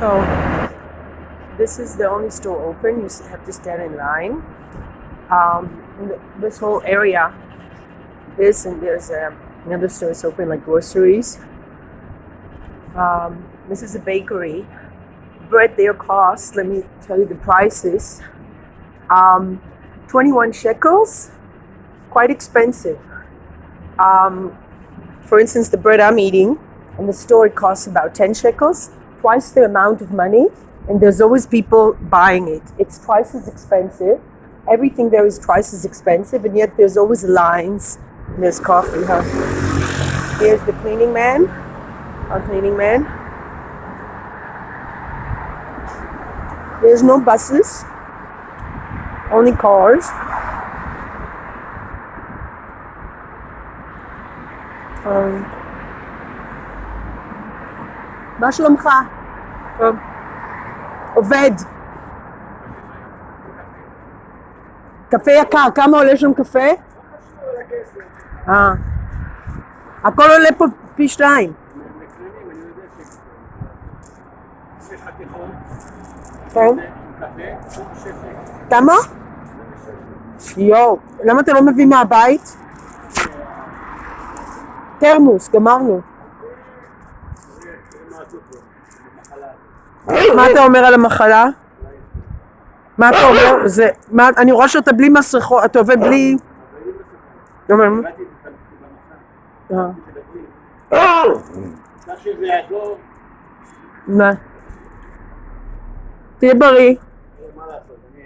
So this is the only store open. You have to stand in line. This whole area, there's another store is open, like groceries. This is a bakery. Bread there costs, let me tell you the prices. 21 shekels, quite expensive. For instance, the bread I'm eating in the store, it costs about 10 shekels, twice the amount of money, and there's always people buying it. It's twice as expensive. Everything there is twice as expensive, and yet there's always lines. And there's coffee, huh? Here's the cleaning man, our cleaning man. There's no buses, only cars. מה שלומך? טוב. עובד. קפה יקר, כמה עולה שם קפה? הכל עולה פה פי 2. כן. כמה? יואו, למה אתה לא מביא מהבית? תרמוס, גמרנו. מה אתה אומר על המחלה? מה אתה אומר? אני רואה שאתה בלי מסכות, אתה עובד בלי... מה? תהיה בריא. מה לעשות, אני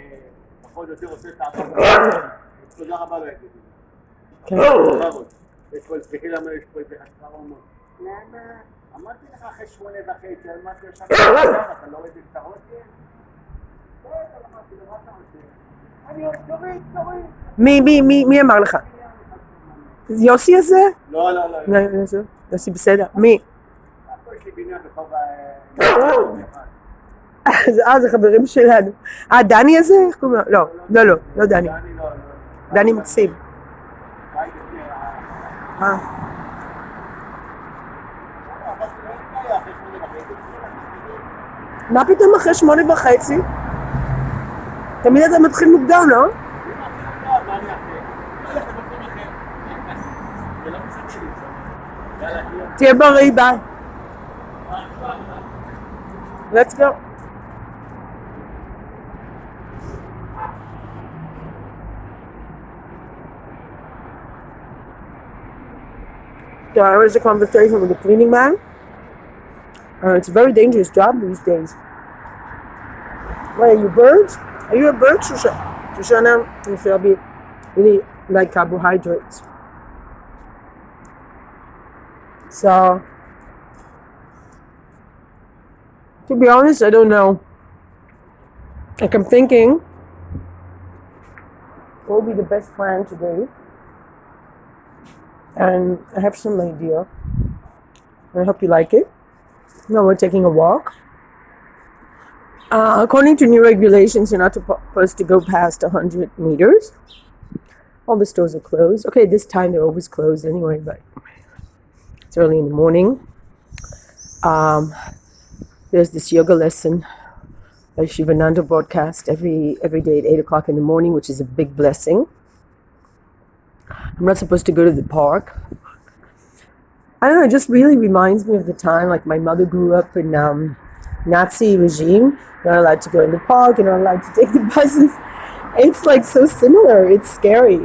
פחות או יותר עושה את העבודה. תודה רבה לו יגידו. כן. יש פה, תסביכי למה יש פה איזה חסר עומות. למה? אמרתי לך אחרי 8:30, אמרתי לך, אתה לא רואה בקצרות? לא, אתה אמרתי לו, מה אתה עושה? אני מי אמר לך? יוסי הזה? לא. יוסי בסדר. מי? יש לי בניין בחוב... זה חברים שלנו. דני הזה? איך קוראים לו? לא דני. דני מקסים. מה פתאום אחרי 8:30? תמיד אתה מתחיל מוקדם, לא? תהיה בריא, ביי. Let's go. So I was a conversation with the cleaning man. It's a very dangerous job these days. What are you, birds? Are you a bird, Shoshana? You should be really like carbohydrates. So, to be honest, I don't know. Like I'm thinking, what will be the best plan today? And I have some idea. I hope you like it. Now we're taking a walk. According to new regulations, you're not supposed to go past 100 meters. All the stores are closed. Okay, this time they're always closed anyway, but it's early in the morning. There's this yoga lesson by Shivananda broadcast every day at 8 o'clock in the morning, which is a big blessing. I'm not supposed to go to the park. I don't know, it just really reminds me of the time, like my mother grew up in Nazi regime. You're not allowed to go in the park, you're not allowed to take the buses. It's like so similar, it's scary.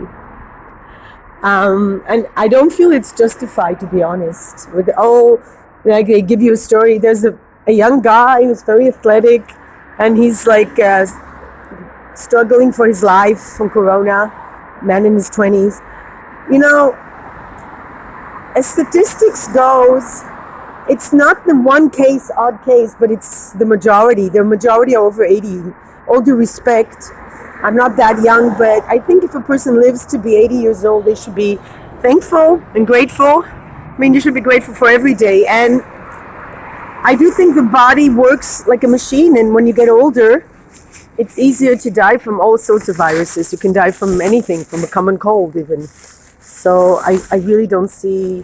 And I don't feel it's justified, to be honest. With like they give you a story, there's a young guy who's very athletic, and he's like struggling for his life from Corona, man in his 20s. You know, as statistics goes, it's not the one case, odd case, but it's the majority. The majority are over 80. All due respect, I'm not that young, but I think if a person lives to be 80 years old, they should be thankful and grateful. I mean, you should be grateful for every day. And I do think the body works like a machine, and when you get older, it's easier to die from all sorts of viruses. You can die from anything, from a common cold even. So I really don't see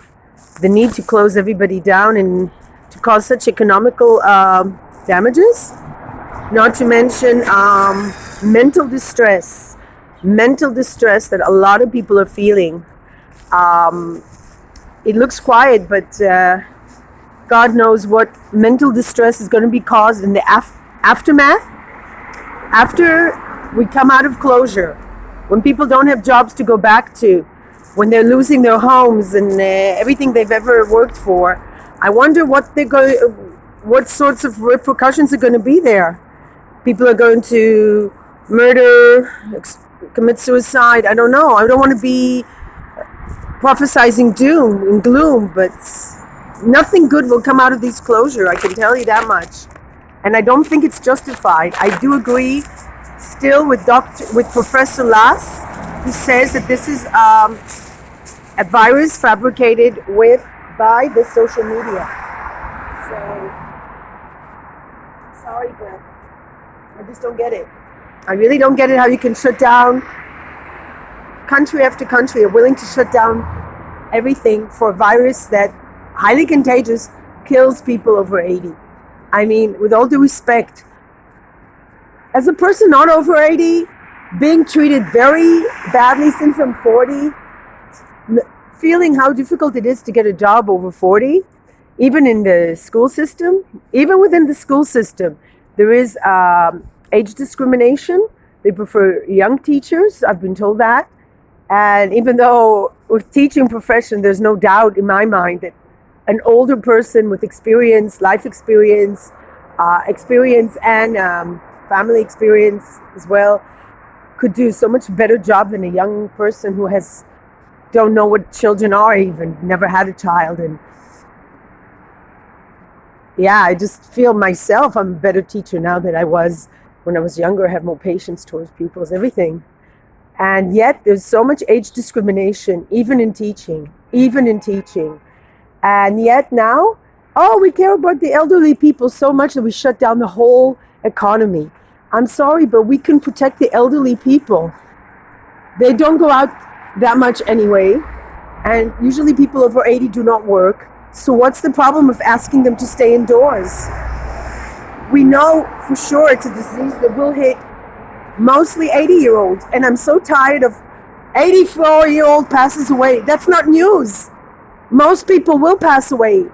the need to close everybody down and to cause such economical damages. Not to mention mental distress that a lot of people are feeling. It looks quiet, but God knows what mental distress is going to be caused in the aftermath. After we come out of closure, when people don't have jobs to go back to, when they're losing their homes and everything they've ever worked for, I wonder what sorts of repercussions are going to be there. People are going to murder, commit suicide. I don't know. I don't want to be prophesizing doom and gloom, but nothing good will come out of these closure. I can tell you that much. And I don't think it's justified. I do agree still with Professor Lass, who says that this is a virus fabricated by the social media. So, sorry, but I just don't get it. I really don't get it how you can shut down country after country are willing to shut down everything for a virus that highly contagious kills people over 80. I mean, with all due respect, as a person not over 80, being treated very badly since I'm 40, feeling how difficult it is to get a job over 40, even in the school system, even within the school system, there is age discrimination. They prefer young teachers, I've been told that. And even though with teaching profession, there's no doubt in my mind that an older person with experience, life experience, and family experience as well, could do so much better job than a young person who don't know what children are, even never had a child. And yeah, I just feel myself I'm a better teacher now than I was when I was younger. I have more patience towards pupils, everything. And yet there's so much age discrimination, even in teaching. And yet now, we care about the elderly people so much that we shut down the whole economy. I'm sorry, but we can protect the elderly people. They don't go out that much anyway. And usually people over 80 do not work. So what's the problem of asking them to stay indoors? We know for sure it's a disease that will hit mostly 80-year-olds. And I'm so tired of 84-year-old passes away. That's not news. Most people will pass away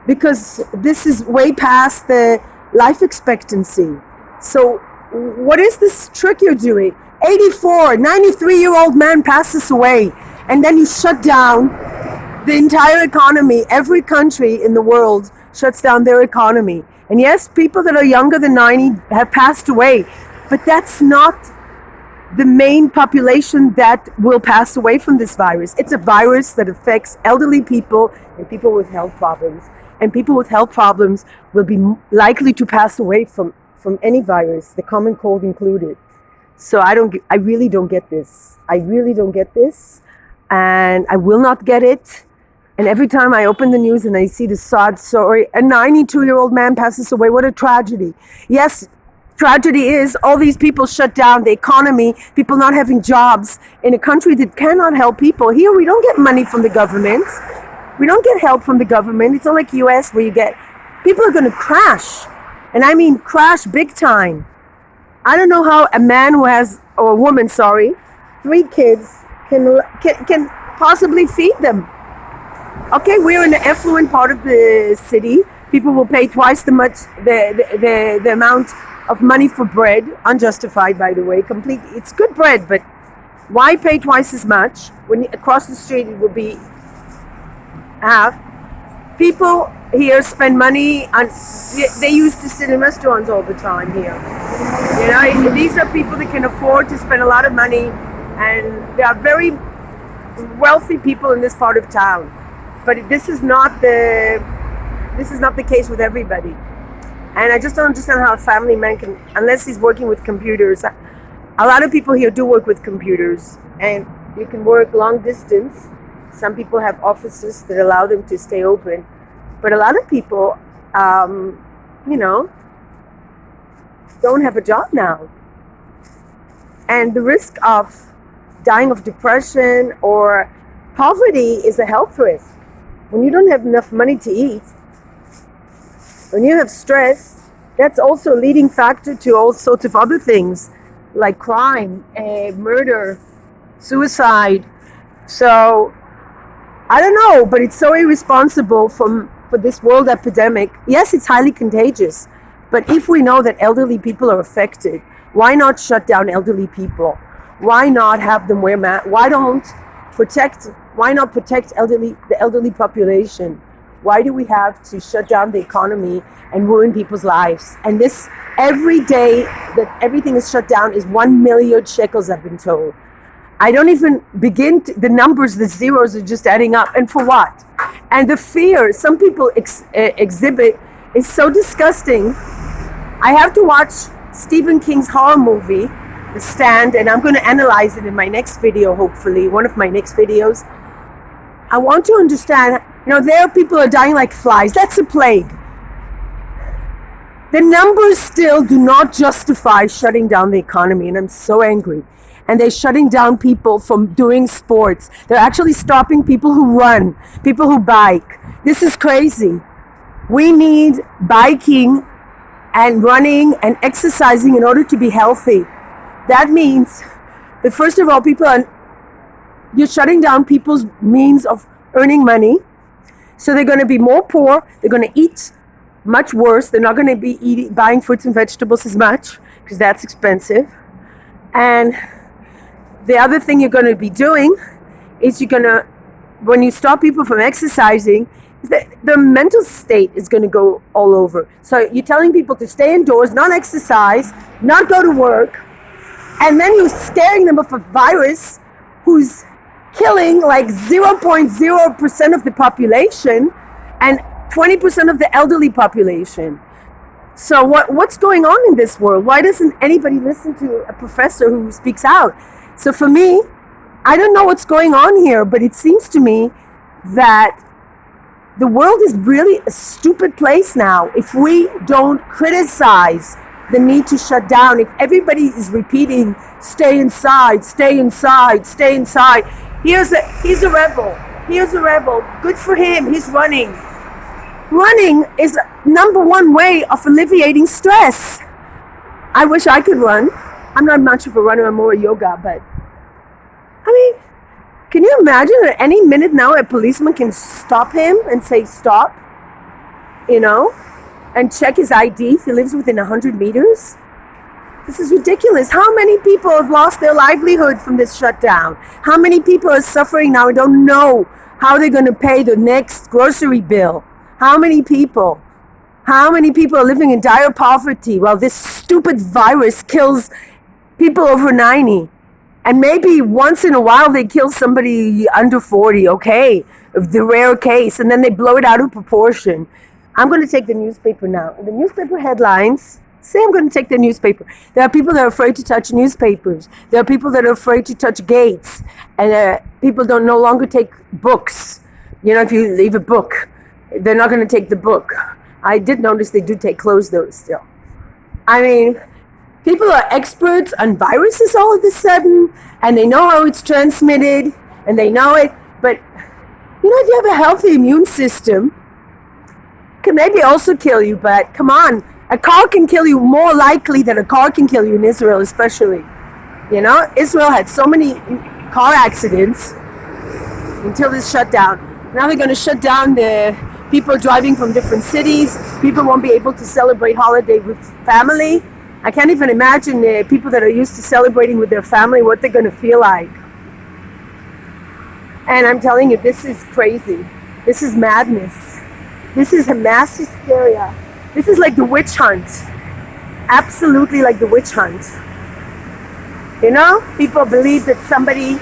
because this is way past the life expectancy. So what is this trick you're doing? 93-year-old man passes away, and then you shut down the entire economy. Every country in the world shuts down their economy. And yes, people that are younger than 90 have passed away, but that's not the main population that will pass away from this virus. It's a virus that affects elderly people and people with health problems. And people with health problems will be likely to pass away from any virus, the common cold included. So I really don't get this. And I will not get it. And every time I open the news and I see the sad story, a 92-year-old man passes away. What a tragedy. Yes, tragedy is all these people shut down the economy, people not having jobs in a country that cannot help people. Here we don't get money from the government. We don't get help from the government. It's not like US where people are going to crash. And I mean crash big time. I don't know how a man or a woman, 3 kids can possibly feed them. Okay, we're in the affluent part of the city. People will pay twice the amount of money for bread, unjustified, by the way. It's good bread, but why pay twice as much when across the street it will be half? People here spend money on. They used to sit in restaurants all the time here. These are people that can afford to spend a lot of money, and there are very wealthy people in this part of town. But this is not the case with everybody. And I just don't understand how a family man can, unless he's working with computers. A lot of people here do work with computers, and you can work long distance. Some people have offices that allow them to stay open. But a lot of people, don't have a job now. And the risk of dying of depression or poverty is a health risk. When you don't have enough money to eat, when you have stress, that's also a leading factor to all sorts of other things like crime, murder, suicide. So I don't know, but it's so irresponsible for this world epidemic. Yes, it's highly contagious, but if we know that elderly people are affected, why not shut down elderly people? Why not have them wear masks? Why not protect the elderly population? Why do we have to shut down the economy and ruin people's lives? And this, every day that everything is shut down is 1 million shekels, I've been told. I don't even begin to, the numbers, the zeros are just adding up. And for what? And the fear some people exhibit is so disgusting. I have to watch Stephen King's horror movie, The Stand, and I'm going to analyze it in my next video, hopefully, one of my next videos. I want to understand, there are people who are dying like flies. That's a plague. The numbers still do not justify shutting down the economy, and I'm so angry. And they're shutting down people from doing sports. They're actually stopping people who run, people who bike. This is crazy. We need biking and running and exercising in order to be healthy. That means that first of all, you're shutting down people's means of earning money. So they're going to be more poor. They're going to eat much worse. They're not going to be buying fruits and vegetables as much because that's expensive. And the other thing you're going to be doing is when you stop people from exercising, is that their mental state is going to go all over. So you're telling people to stay indoors, not exercise, not go to work, and then you're scaring them of a virus who's killing like 0.0% of the population and 20% of the elderly population. So what's going on in this world? Why doesn't anybody listen to a professor who speaks out? So for me, I don't know what's going on here, but it seems to me that the world is really a stupid place now. If we don't criticize the need to shut down, if everybody is repeating, stay inside, stay inside, stay inside. He's a rebel. Good for him. He's running. Running is number one way of alleviating stress. I wish I could run. I'm not much of a runner, I'm more a yoga, but can you imagine at any minute now a policeman can stop him and say stop, and check his ID if he lives within 100 meters? This is ridiculous. How many people have lost their livelihood from this shutdown? How many people are suffering now and don't know how they're going to pay the next grocery bill? How many people are living in dire poverty while this stupid virus kills people over 90? And maybe once in a while they kill somebody under 40, okay, the rare case, and then they blow it out of proportion. I'm going to take the newspaper now. The newspaper headlines say I'm going to take the newspaper. There are people that are afraid to touch newspapers. There are people that are afraid to touch gates. And people don't no longer take books. If you leave a book, they're not going to take the book. I did notice they do take clothes though still. People are experts on viruses all of a sudden, and they know how it's transmitted, and they know it. But, if you have a healthy immune system, it can maybe also kill you, but come on. A car can kill you more likely than a car can kill you in Israel, especially. Israel had so many car accidents until this shutdown. Now they're going to shut down the people driving from different cities. People won't be able to celebrate holiday with family. I can't even imagine people that are used to celebrating with their family, what they're going to feel like. And I'm telling you, this is crazy. This is madness. This is a mass hysteria. This is like the witch hunt. Absolutely like the witch hunt. People believe that somebody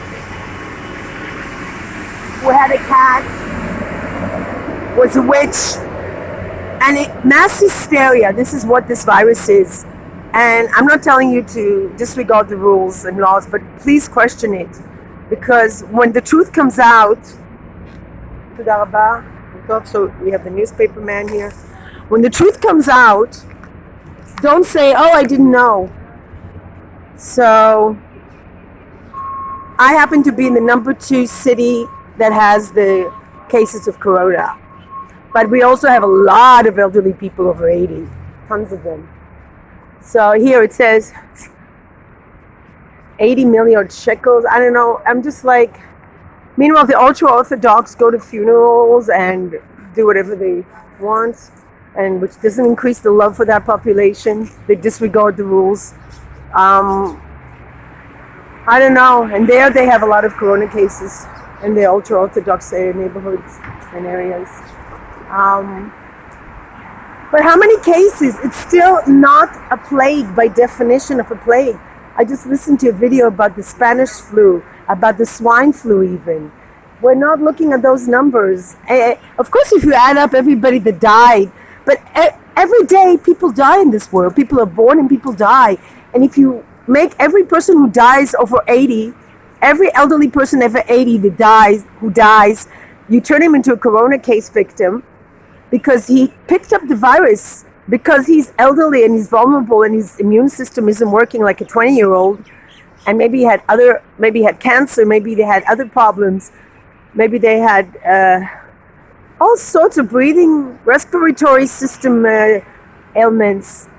who had a cat was a witch. And mass hysteria, this is what this virus is. And I'm not telling you to disregard the rules and laws, but please question it. Because when the truth comes out, so we have the newspaper man here. When the truth comes out, don't say, oh, I didn't know. So I happen to be in the number 2 city that has the cases of corona. But we also have a lot of elderly people over 80. tons of them. So here it says 80 million shekels. I don't know. I'm just like, meanwhile, the ultra-Orthodox go to funerals and do whatever they want, and which doesn't increase the love for that population. They disregard the rules. I don't know. And there they have a lot of corona cases in the ultra-Orthodox neighborhoods and areas. But how many cases? It's still not a plague by definition of a plague. I just listened to a video about the Spanish flu, about the swine flu even. We're not looking at those numbers. Of course, if you add up everybody that died, but every day people die in this world. People are born and people die. And if you make every person who dies over 80, every elderly person over 80 who dies, you turn him into a corona case victim because he picked up the virus, because he's elderly and he's vulnerable and his immune system isn't working like a 20-year-old, and maybe he had cancer, maybe they had other problems, maybe they had all sorts of breathing, respiratory system ailments.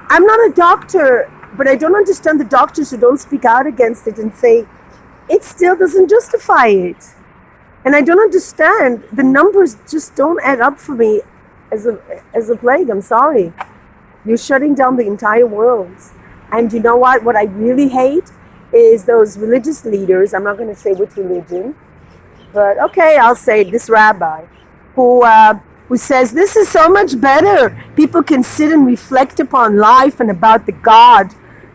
I'm not a doctor, but I don't understand the doctors who don't speak out against it and say it still doesn't justify it. And I don't understand. The numbers just don't add up for me as a plague. I'm sorry. You're shutting down the entire world. And you know what? What I really hate is those religious leaders. I'm not going to say which religion, but okay, I'll say this rabbi who says this is so much better. People can sit and reflect upon life and about the God.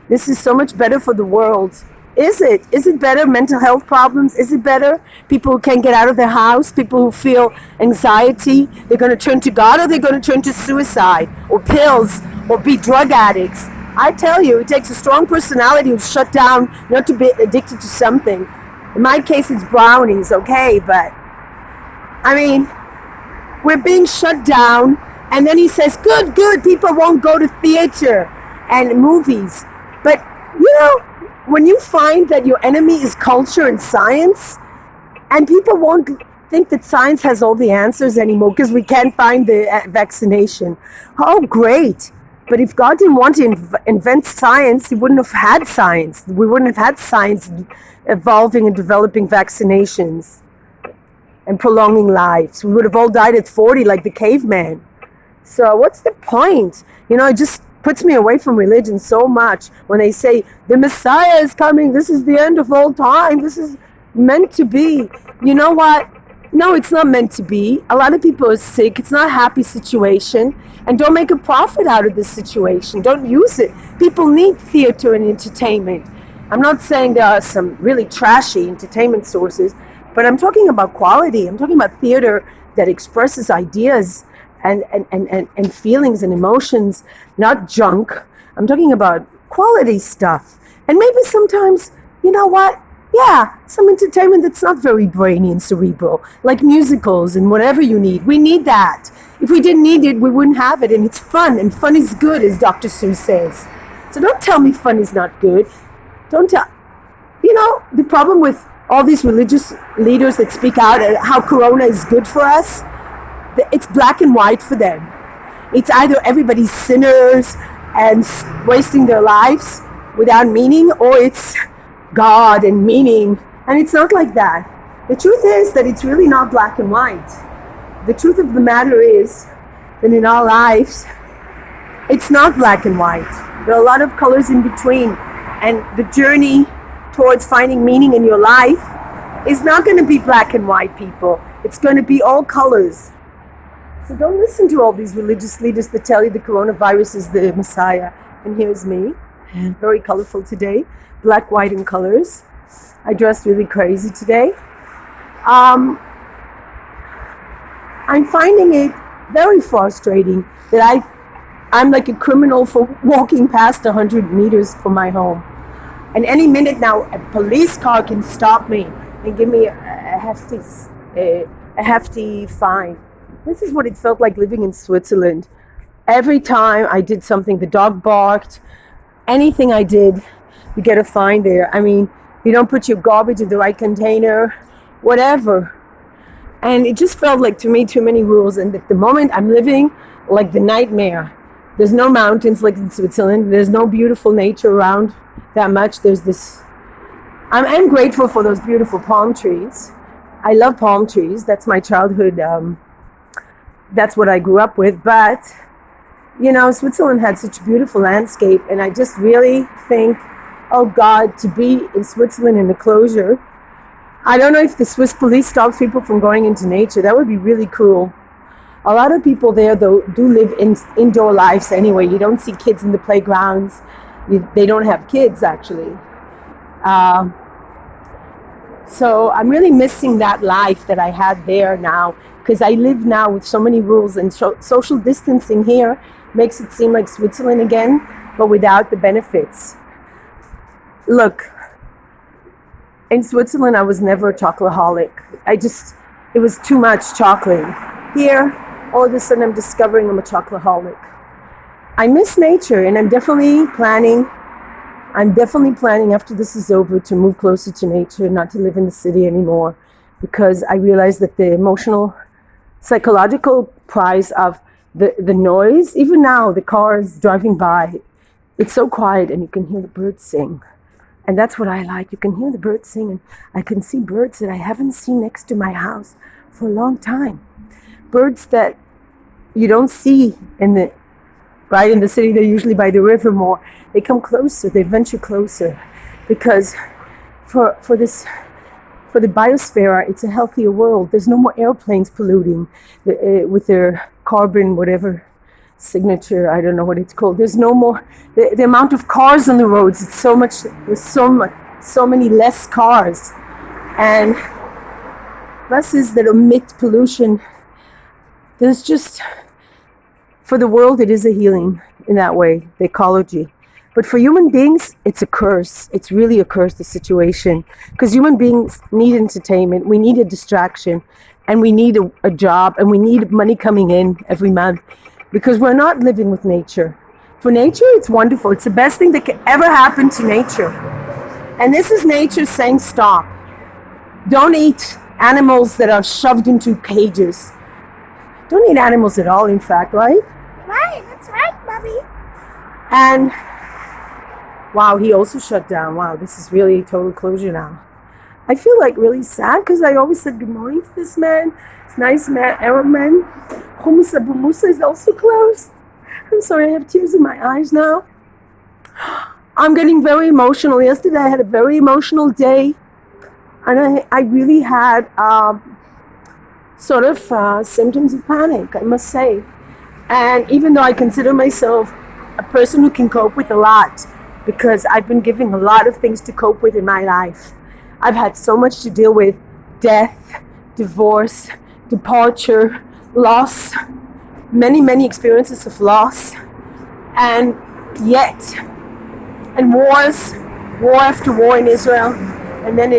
This is so much better for the world. Is it? Is it better? Mental health problems? Is it better? People who can't get out of their house? People who feel anxiety? They're going to turn to God, or they're going to turn to suicide or pills or be drug addicts? I tell you, it takes a strong personality to shut down, not to be addicted to something. In my case, it's brownies, okay? But, I mean, we're being shut down. And then he says, good, people won't go to theater and movies. But, you know, when you find that your enemy is culture and science, and people won't think that science has all the answers anymore because we can't find the vaccination. Oh, great. But if God didn't want to invent science, he wouldn't have had science. We wouldn't have had science evolving and developing vaccinations and prolonging lives. We would have all died at 40 like the caveman. So what's the point? You know, it just puts me away from religion so much when they say the Messiah is coming, this is the end of all time, this is meant to be. You know what? No, it's not meant to be. A lot of people are sick. It's not a happy situation. And don't make a profit out of this situation. Don't use it. People need theater and entertainment. I'm not saying there are some really trashy entertainment sources, but I'm talking about quality. I'm talking about theater that expresses ideas and feelings and emotions, not junk. I'm talking about quality stuff. And maybe sometimes, you know what? Yeah, some entertainment that's not very brainy and cerebral, like musicals and whatever you need. We need that. If we didn't need it, we wouldn't have it. And it's fun, and fun is good, as Dr. Seuss says. So don't tell me fun is not good. Don't tell. You know, the problem with all these religious leaders that speak out how Corona is good for us, it's black and white for them. It's either everybody's sinners and wasting their lives without meaning, or it's God and meaning. And it's not like that. The truth is that it's really not black and white. The truth of the matter is that in our lives, it's not black and white. There are a lot of colors in between. And the journey towards finding meaning in your life is not going to be black and white, people. It's going to be all colors. So don't listen to all these religious leaders that tell you the coronavirus is the Messiah. And here's me, very colorful today. Black, white, and colors. I dressed really crazy today. I'm finding it very frustrating that I'm like a criminal for walking past 100 meters from my home. And any minute now, a police car can stop me and give me a hefty fine. This is what it felt like living in Switzerland. Every time I did something, the dog barked. Anything I did, you get a fine there. I mean, you don't put your garbage in the right container, whatever. And it just felt like, to me, too many rules. And at the moment, I'm living like the nightmare There's no mountains like in Switzerland. There's no beautiful nature around that much. There's this. I'm grateful for those beautiful palm trees. I love palm trees. That's my childhood. That's what I grew up with. But, Switzerland had such a beautiful landscape. And I just really think, oh God, to be in Switzerland in a closure. I don't know if the Swiss police stops people from going into nature. That would be really cruel. A lot of people there, though, do live in indoor lives anyway. You don't see kids in the playgrounds. They don't have kids, actually. So I'm really missing that life that I had there now, because I live now with so many rules, and social distancing here makes it seem like Switzerland again, but without the benefits. Look, in Switzerland, I was never a chocoholic. It was too much chocolate. Here, all of a sudden, I'm discovering I'm a chocoholic. I miss nature, and I'm definitely planning after this is over to move closer to nature, not to live in the city anymore, because I realize that the emotional, psychological price of the noise, even now, the cars driving by, it's so quiet and you can hear the birds sing. And that's what I like. You can hear the birds sing, and I can see birds that I haven't seen next to my house for a long time. Birds that you don't see in the city. They're usually by the river more. They come closer, they venture closer, because for the biosphere, it's a healthier world. There's no more airplanes polluting with their carbon, whatever signature, I don't know what it's called. There's no more, the amount of cars on the roads, it's so much, there's so many less cars, and buses that emit pollution. There's just, for the world, it is a healing in that way, the ecology. But for human beings, it's a curse. It's really a curse, the situation. Because human beings need entertainment. We need a distraction. And we need a job. And we need money coming in every month. Because we're not living with nature. For nature, it's wonderful. It's the best thing that could ever happen to nature. And this is nature saying stop. Don't eat animals that are shoved into cages. Don't eat animals at all, in fact, right? Right, that's right, Bobby. And wow, he also shut down. Wow, this is really total closure now. I feel like really sad, because I always said good morning to this man. This nice man, Arab man. Hummus Abu Musa is also closed. I'm sorry, I have tears in my eyes now. I'm getting very emotional. Yesterday I had a very emotional day. And I really had symptoms of panic, I must say. And even though I consider myself a person who can cope with a lot, because I've been given a lot of things to cope with in my life. I've had so much to deal with: death, divorce, departure, loss, many experiences of loss, and war after war in Israel, and then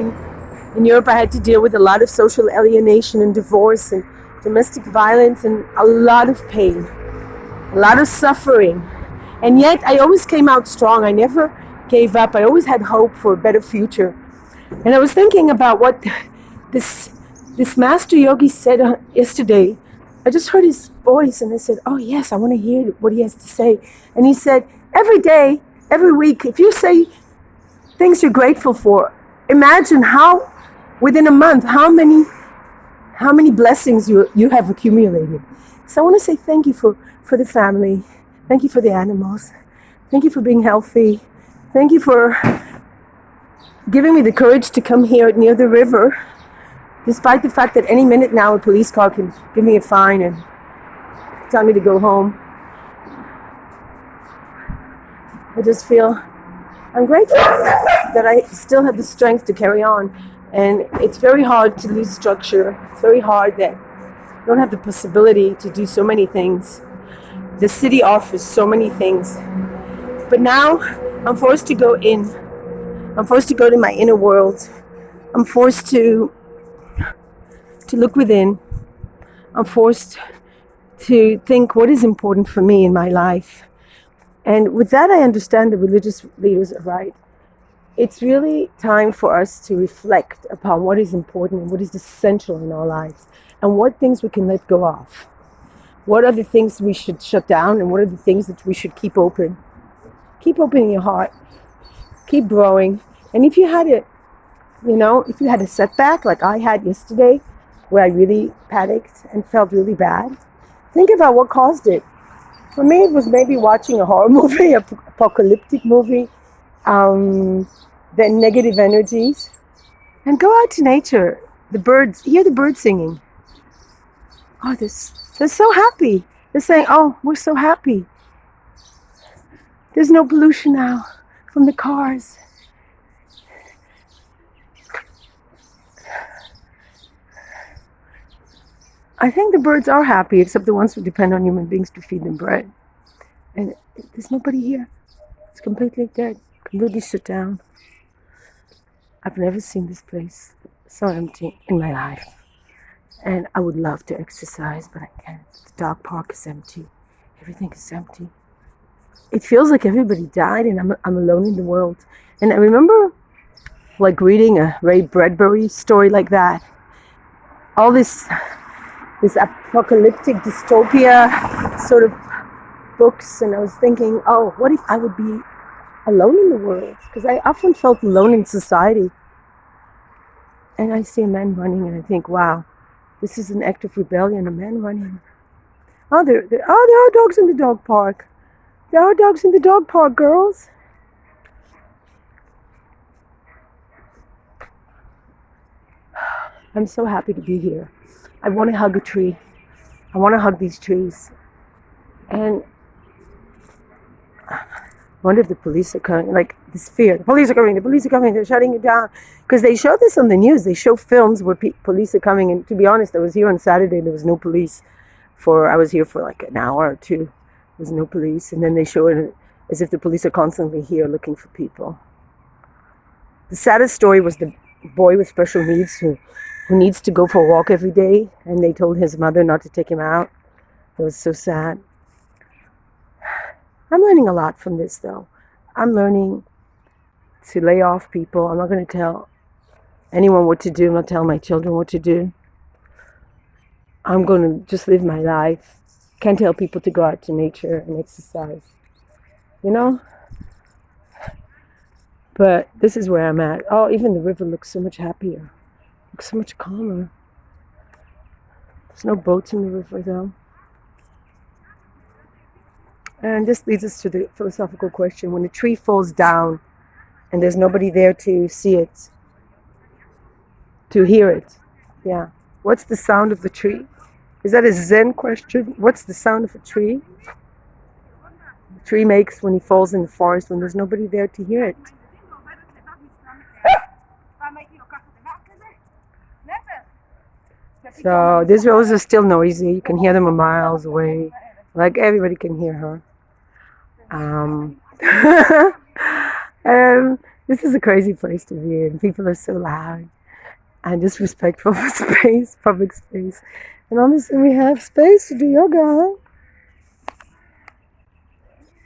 in Europe I had to deal with a lot of social alienation and divorce and domestic violence and a lot of pain, a lot of suffering. And yet I always came out strong. I never gave up. I always had hope for a better future. And I was thinking about what this master yogi said yesterday. I just heard his voice and I said, oh yes, I want to hear what he has to say. And he said, every day, every week, if you say things you're grateful for, imagine how, within a month, how many blessings you have accumulated. So I want to say thank you for the family. Thank you for the animals. Thank you for being healthy. Thank you for giving me the courage to come here near the river, despite the fact that any minute now a police car can give me a fine and tell me to go home. I just feel I'm grateful that I still have the strength to carry on. And it's very hard to lose structure. It's very hard that you don't have the possibility to do so many things. The city offers so many things. But now I'm forced to go in. I'm forced to go to my inner world. I'm forced to look within. I'm forced to think what is important for me in my life. And with that, I understand the religious leaders are right. It's really time for us to reflect upon what is important and what is essential in our lives and what things we can let go of. What are the things we should shut down and what are the things that we should keep open? Keep opening your heart. Keep growing. And if you had a setback like I had yesterday, where I really panicked and felt really bad, think about what caused it. For me, it was maybe watching a horror movie, an apocalyptic movie, then negative energies. And go out to nature. The birds, hear the birds singing. Oh, they're so happy. They're saying, oh, we're so happy. There's no pollution now from the cars. I think the birds are happy, except the ones who depend on human beings to feed them bread. And there's nobody here. It's completely dead, completely shut down. I've never seen this place so empty in my life. And I would love to exercise, but I can't. The dog park is empty. Everything is empty. It feels like everybody died and I'm alone in the world. And I remember like reading a Ray Bradbury story like that. All this apocalyptic dystopia sort of books, and I was thinking, oh, what if I would be alone in the world? Because I often felt alone in society. And I see a man running and I think, wow, this is an act of rebellion, a man running. Oh, there are dogs in the dog park. There are dogs in the dog park, girls. I'm so happy to be here. I want to hug a tree. I want to hug these trees. And I wonder if the police are coming, like this fear. The police are coming, they're shutting it down. Because they show this on the news. They show films where police are coming. And to be honest, I was here on Saturday, there was no police. I was here for like an hour or two. There was no police. And then they show it as if the police are constantly here looking for people. The saddest story was the boy with special needs who needs to go for a walk every day. And they told his mother not to take him out. It was so sad. I'm learning a lot from this, though. I'm learning to lay off people. I'm not going to tell anyone what to do. I'm not telling my children what to do. I'm going to just live my life. Can't tell people to go out to nature and exercise. You know? But this is where I'm at. Oh, even the river looks so much happier. Looks so much calmer. There's no boats in the river, though. And this leads us to the philosophical question. When a tree falls down and there's nobody there to see it, to hear it, yeah. What's the sound of the tree? Is that a Zen question? What's the sound of a tree? The tree makes when he falls in the forest when there's nobody there to hear it. So these roses are still noisy. You can hear them a miles away. Like everybody can hear her. This is a crazy place to be in. People are so loud and disrespectful for space, public space. And honestly, we have space to do yoga.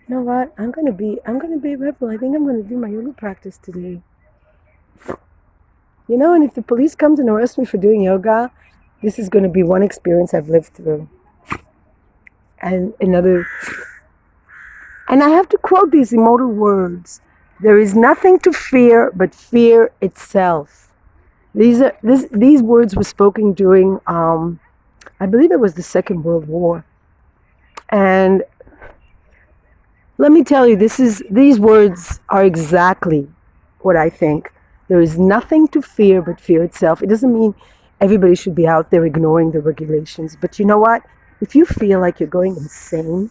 You know what? I'm gonna be a rebel. I think I'm gonna do my yoga practice today. You know, and if the police come and arrest me for doing yoga, this is gonna be one experience I've lived through. And another. And I have to quote these immortal words. There is nothing to fear but fear itself. These words were spoken during, I believe it was the Second World War. And let me tell you, these words are exactly what I think. There is nothing to fear but fear itself. It doesn't mean everybody should be out there ignoring the regulations. But you know what? If you feel like you're going insane,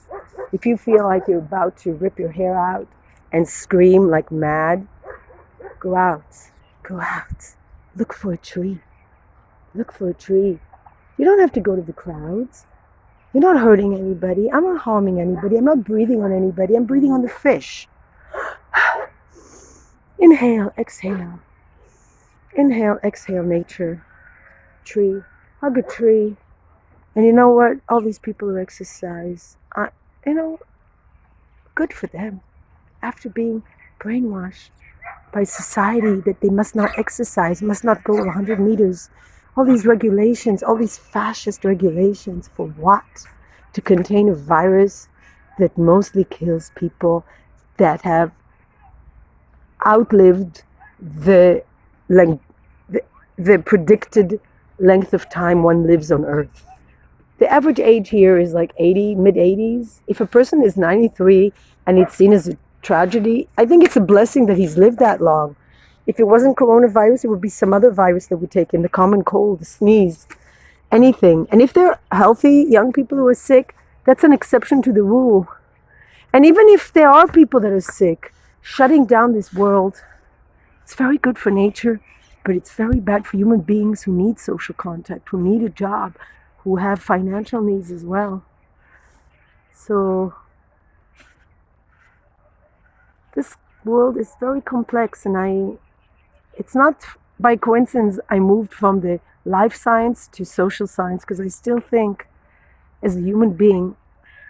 if you feel like you're about to rip your hair out and scream like mad, go out. Go out. Look for a tree. Look for a tree. You don't have to go to the crowds. You're not hurting anybody. I'm not harming anybody. I'm not breathing on anybody. I'm breathing on the fish. Inhale, exhale. Inhale, exhale, nature. Tree. Hug a tree. And you know what? All these people who exercise, good for them. After being brainwashed by society that they must not exercise, must not go 100 meters. All these regulations, all these fascist regulations, for what? to contain a virus that mostly kills people that have outlived the predicted length of time one lives on Earth. The average age here is like 80, mid-80s. If a person is 93 and it's seen as a tragedy, I think it's a blessing that he's lived that long. If it wasn't coronavirus, it would be some other virus that would take in, the common cold, the sneeze, anything. And if they're healthy, young people who are sick, that's an exception to the rule. And even if there are people that are sick, shutting down this world, it's very good for nature, but it's very bad for human beings who need social contact, who need a job, who have financial needs as well. So this world is very complex, and it's not by coincidence I moved from the life science to social science, because I still think as a human being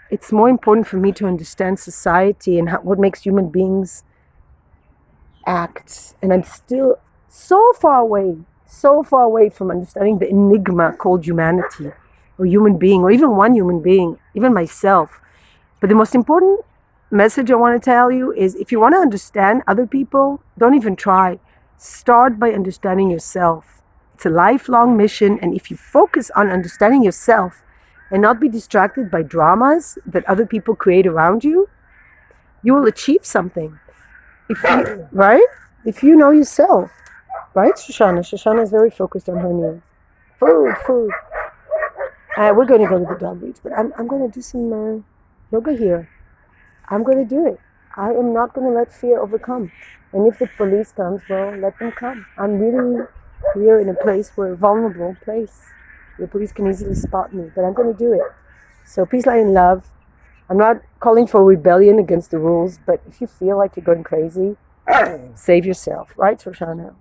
it's more important for me to understand society and what makes human beings act. And I'm still so far away from understanding the enigma called humanity, or human being, or even one human being, even myself. But the most important message I want to tell you is, if you want to understand other people, don't even try. Start by understanding yourself. It's a lifelong mission, and if you focus on understanding yourself and not be distracted by dramas that other people create around you, you will achieve something. Right? If you know yourself. Right, Shoshana? Shoshana is very focused on her needs. Food. We're going to go to the dog beach, but I'm going to do some yoga here. I'm going to do it. I am not going to let fear overcome. And if the police comes, well, let them come. I'm really here in a place where a vulnerable place. The police can easily spot me, but I'm going to do it. So peace, light, and love. I'm not calling for rebellion against the rules, but if you feel like you're going crazy, save yourself. Right, Shoshana?